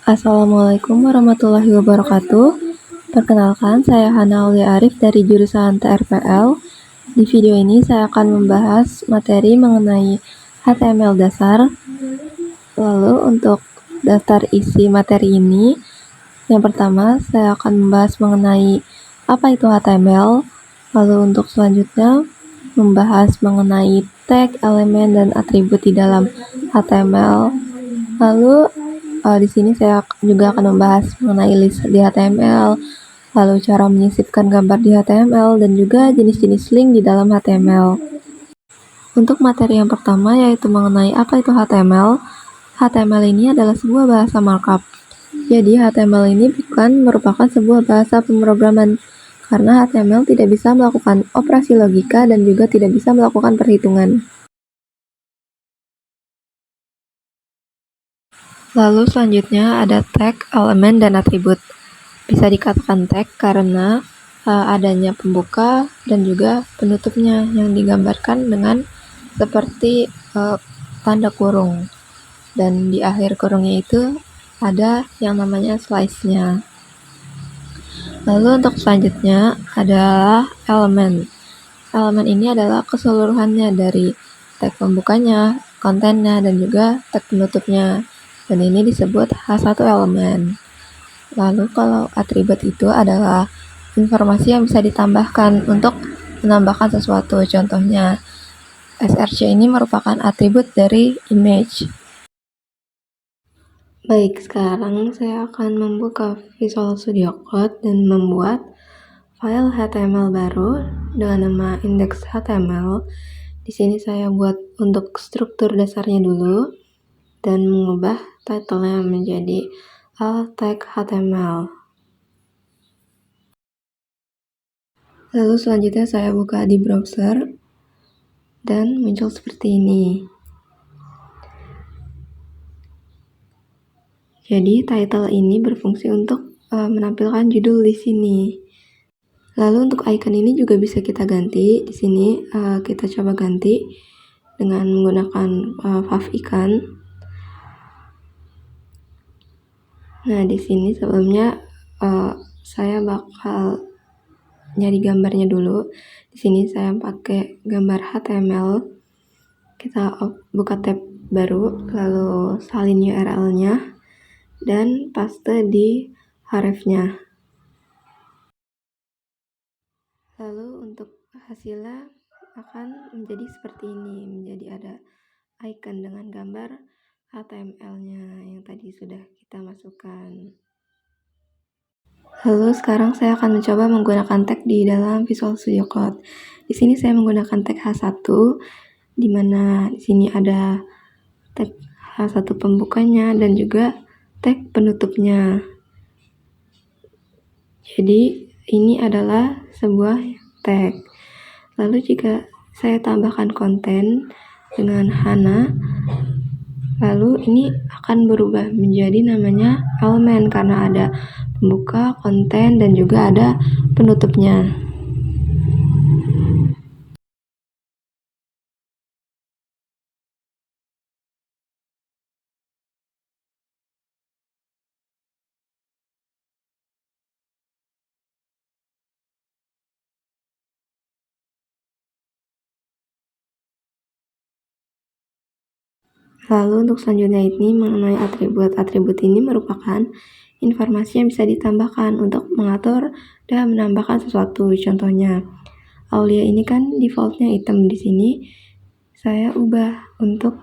Assalamualaikum warahmatullahi wabarakatuh. Perkenalkan, saya Hana Aulia Arif dari jurusan TRPL. Di video ini saya akan membahas materi mengenai HTML dasar. Lalu untuk daftar isi materi ini, yang pertama saya akan membahas mengenai apa itu HTML. Lalu untuk selanjutnya membahas mengenai tag, elemen, dan atribut di dalam HTML. Lalu di sini saya juga akan membahas mengenai list di HTML, lalu cara menyisipkan gambar di HTML, dan juga jenis-jenis link di dalam HTML. Untuk materi yang pertama yaitu mengenai apa itu HTML. HTML ini adalah sebuah bahasa markup. Jadi HTML ini bukan merupakan sebuah bahasa pemrograman, karena HTML tidak bisa melakukan operasi logika dan juga tidak bisa melakukan perhitungan. Lalu selanjutnya ada tag, elemen, dan atribut. Bisa dikatakan tag karena adanya pembuka dan juga penutupnya yang digambarkan dengan seperti tanda kurung. Dan di akhir kurungnya itu ada yang namanya slice-nya. Lalu untuk selanjutnya adalah elemen. Elemen ini adalah keseluruhannya dari tag pembukanya, kontennya, dan juga tag penutupnya. Dan ini disebut H1 elemen. Lalu kalau atribut itu adalah informasi yang bisa ditambahkan untuk menambahkan sesuatu. Contohnya, src ini merupakan atribut dari image. Baik, sekarang saya akan membuka Visual Studio Code dan membuat file HTML baru dengan nama index.html. Di sini saya buat untuk struktur dasarnya dulu dan mengubah title-nya menjadi alt tag HTML. Lalu selanjutnya saya buka di browser dan muncul seperti ini. Jadi title ini berfungsi untuk menampilkan judul di sini. Lalu untuk icon ini juga bisa kita ganti. Di sini kita coba ganti dengan menggunakan favicon. Nah, di sini sebelumnya saya bakal nyari gambarnya dulu. Di sini saya pakai gambar HTML. Kita buka tab baru, lalu salin URL-nya dan paste di href-nya. Lalu untuk hasilnya akan menjadi seperti ini, menjadi ada icon dengan gambar HTML-nya yang tadi sudah kita masukkan. Lalu sekarang saya akan mencoba menggunakan tag di dalam Visual Studio Code. Di sini saya menggunakan tag H1, di mana di sini ada tag H1 pembukanya dan juga tag penutupnya. Jadi ini adalah sebuah tag. Lalu jika saya tambahkan konten dengan Hana, lalu ini akan berubah menjadi namanya elemen karena ada pembuka, konten, dan juga ada penutupnya. Lalu untuk selanjutnya ini mengenai atribut. Atribut ini merupakan informasi yang bisa ditambahkan untuk mengatur dan menambahkan sesuatu. Contohnya, Aulia ini kan defaultnya hitam. Di sini saya ubah untuk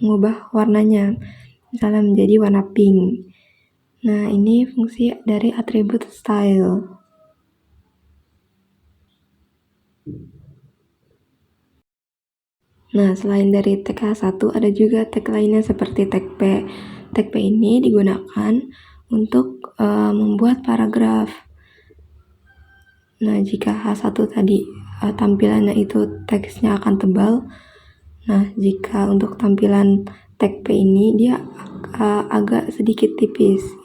mengubah warnanya, misalnya menjadi warna pink. Nah, ini fungsi dari atribut style. Nah, selain dari tag H1, ada juga tag lainnya seperti tag P. Tag P ini digunakan untuk membuat paragraf. Nah, jika H1 tadi tampilannya itu teksnya akan tebal. Nah, jika untuk tampilan tag P ini dia agak sedikit tipis.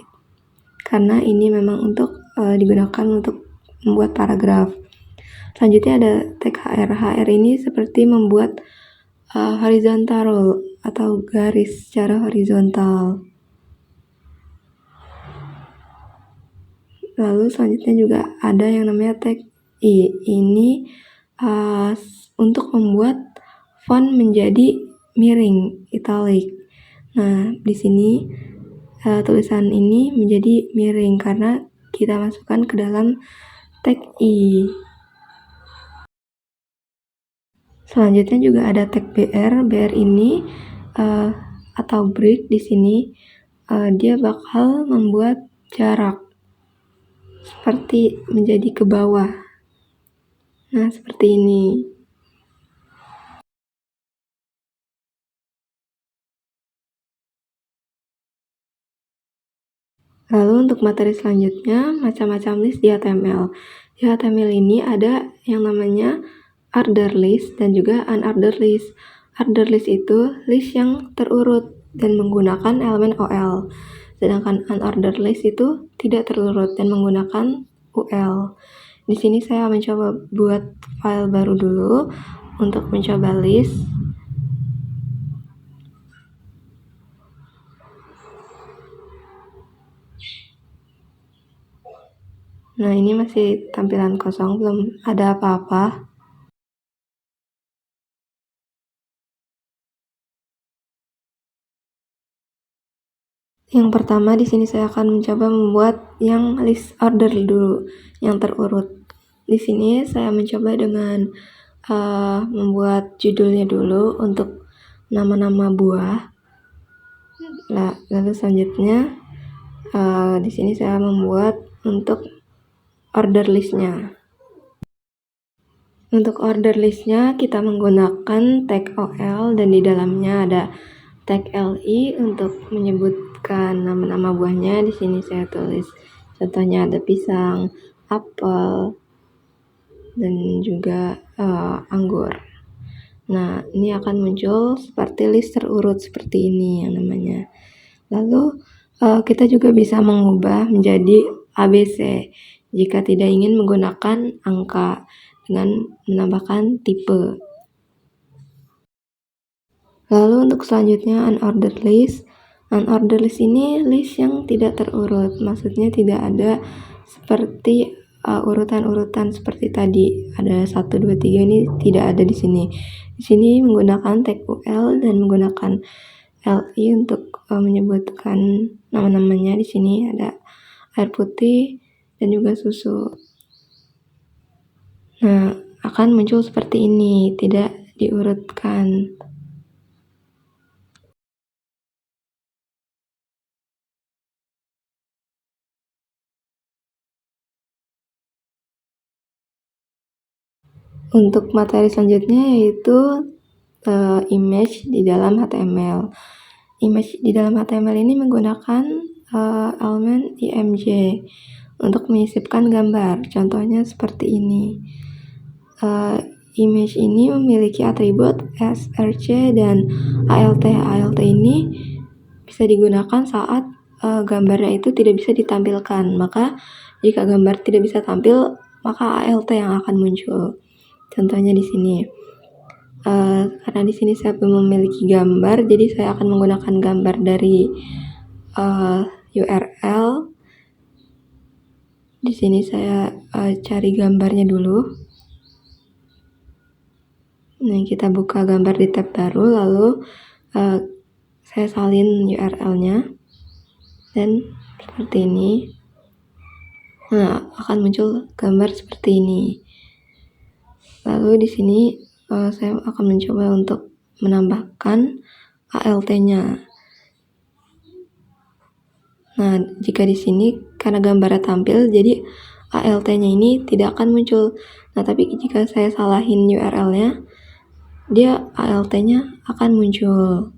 Karena ini memang untuk digunakan untuk membuat paragraf. Selanjutnya ada tag HR. HR ini seperti membuat horizontal atau garis secara horizontal. Lalu selanjutnya juga ada yang namanya tag I. Ini untuk membuat font menjadi miring, italic. Nah, di sini tulisan ini menjadi miring karena kita masukkan ke dalam tag I. Selanjutnya juga ada tag BR. BR ini atau break di sini dia bakal membuat jarak seperti menjadi ke bawah. Nah, seperti ini. Lalu untuk materi selanjutnya, macam-macam list di HTML. Di HTML ini ada yang namanya order list dan juga unordered list. Order list itu list yang terurut dan menggunakan elemen OL. Sedangkan unordered list itu tidak terurut dan menggunakan UL. Di sini saya mencoba buat file baru dulu untuk mencoba list. Nah, ini masih tampilan kosong, belum ada apa-apa. Yang pertama di sini saya akan mencoba membuat yang list order dulu, yang terurut. Di sini saya mencoba dengan membuat judulnya dulu untuk nama-nama buah. Lalu selanjutnya di sini saya membuat untuk order listnya. Untuk order listnya kita menggunakan tag OL dan di dalamnya ada tag LI untuk menyebutkan nama-nama buahnya. Di sini saya tulis contohnya ada pisang, apel, dan juga anggur. Nah, ini akan muncul seperti list terurut seperti ini yang namanya. Lalu kita juga bisa mengubah menjadi ABC jika tidak ingin menggunakan angka dengan menambahkan tipe. Lalu untuk selanjutnya unordered list. Unordered list ini list yang tidak terurut, maksudnya tidak ada seperti urutan-urutan seperti tadi. Ada 1, 2, 3 ini tidak ada di sini. Di sini menggunakan tag UL dan menggunakan LI untuk menyebutkan nama-namanya. Di sini ada air putih dan juga susu. Nah, akan muncul seperti ini, tidak diurutkan. Untuk materi selanjutnya yaitu image di dalam HTML. Image di dalam HTML ini menggunakan elemen IMG untuk menyisipkan gambar. Contohnya seperti ini. Image ini memiliki atribut src dan alt. Alt ini bisa digunakan saat gambarnya itu tidak bisa ditampilkan. Maka jika gambar tidak bisa tampil, maka alt yang akan muncul. Contohnya di sini. Karena di sini saya belum memiliki gambar, jadi saya akan menggunakan gambar dari URL. Di sini saya cari gambarnya dulu. Nah, kita buka gambar di tab baru, lalu saya salin URL-nya dan seperti ini. Nah, akan muncul gambar seperti ini. Lalu di sini saya akan mencoba untuk menambahkan ALT-nya. Nah, jika di sini karena gambarnya tampil, jadi ALT-nya ini tidak akan muncul. Nah, tapi jika saya salahin URL-nya, dia ALT-nya akan muncul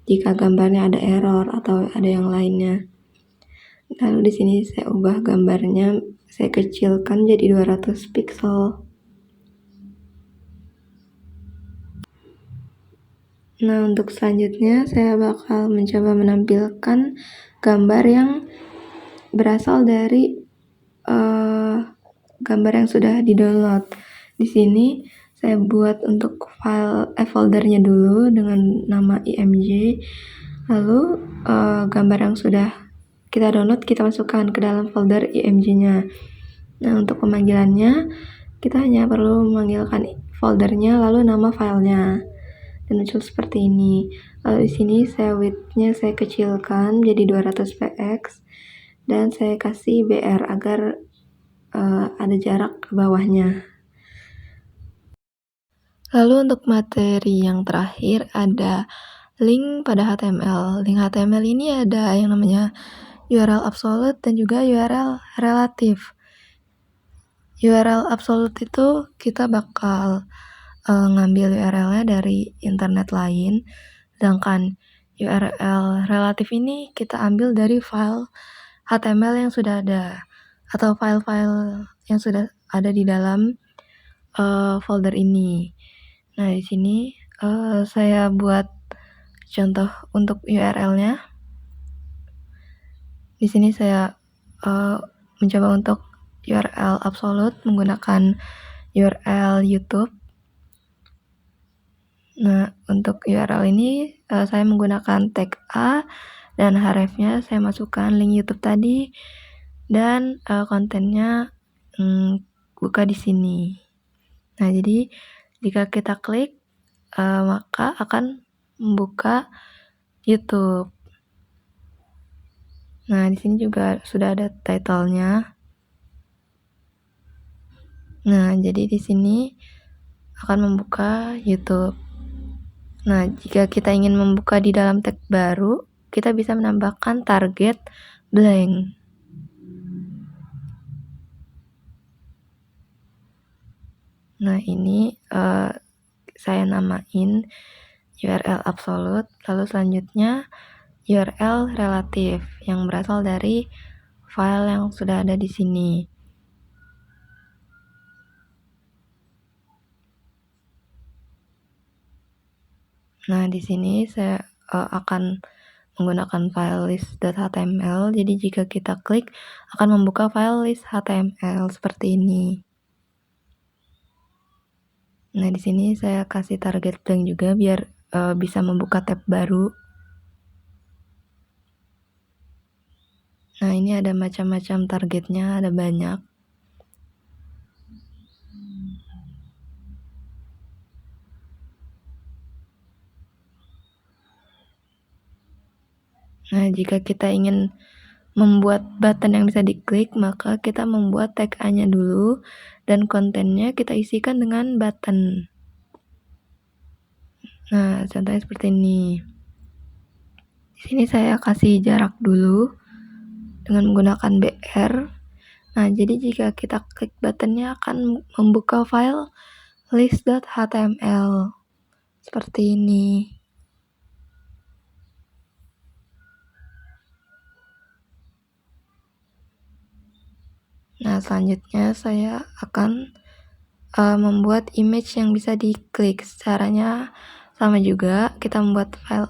jika gambarnya ada error atau ada yang lainnya. Lalu di sini saya ubah gambarnya, saya kecilkan jadi 200 pixel. Nah, untuk selanjutnya saya bakal mencoba menampilkan gambar yang berasal dari gambar yang sudah di-download. Di sini saya buat untuk foldernya dulu dengan nama img. Lalu gambar yang sudah kita download, kita masukkan ke dalam folder img-nya. Nah, untuk pemanggilannya, kita hanya perlu memanggilkan foldernya lalu nama filenya. Dan muncul seperti ini. Lalu di sini saya width-nya saya kecilkan jadi 200 px dan saya kasih BR agar ada jarak ke bawahnya. Lalu untuk materi yang terakhir ada link pada HTML. Link HTML ini ada yang namanya URL absolute dan juga URL relatif. URL absolute itu kita bakal ngambil URL-nya dari internet lain, sedangkan URL relatif ini kita ambil dari file HTML yang sudah ada atau file-file yang sudah ada di dalam folder ini. Nah, di sini saya buat contoh untuk URL-nya. Di sini saya mencoba untuk URL absolute menggunakan URL YouTube. Nah, untuk URL ini saya menggunakan tag A dan href-nya saya masukkan link YouTube tadi dan kontennya buka di sini. Nah, jadi jika kita klik maka akan membuka YouTube. Nah, di sini juga sudah ada title-nya. Nah, jadi di sini akan membuka YouTube. Nah, jika kita ingin membuka di dalam tag baru, kita bisa menambahkan target blank. Nah, ini saya namain URL absolute, lalu selanjutnya URL relatif yang berasal dari file yang sudah ada di sini. Nah, di sini saya akan menggunakan file list.html. Jadi jika kita klik akan membuka file list HTML seperti ini. Nah, di sini saya kasih target blank juga biar bisa membuka tab baru. Nah, ini ada macam-macam targetnya, ada banyak. Nah, jika kita ingin membuat button yang bisa diklik, maka kita membuat tag A-nya dulu dan kontennya kita isikan dengan button. Nah, contohnya seperti ini. Di sini saya kasih jarak dulu dengan menggunakan BR. Nah, jadi jika kita klik buttonnya akan membuka file list.html seperti ini. Nah, selanjutnya saya akan membuat image yang bisa diklik. Caranya sama juga, kita membuat file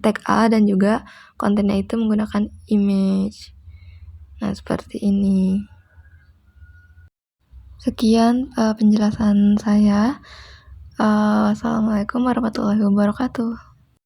tag A dan juga kontennya itu menggunakan image. Nah, seperti ini. Sekian penjelasan saya. Wassalamualaikum warahmatullahi wabarakatuh.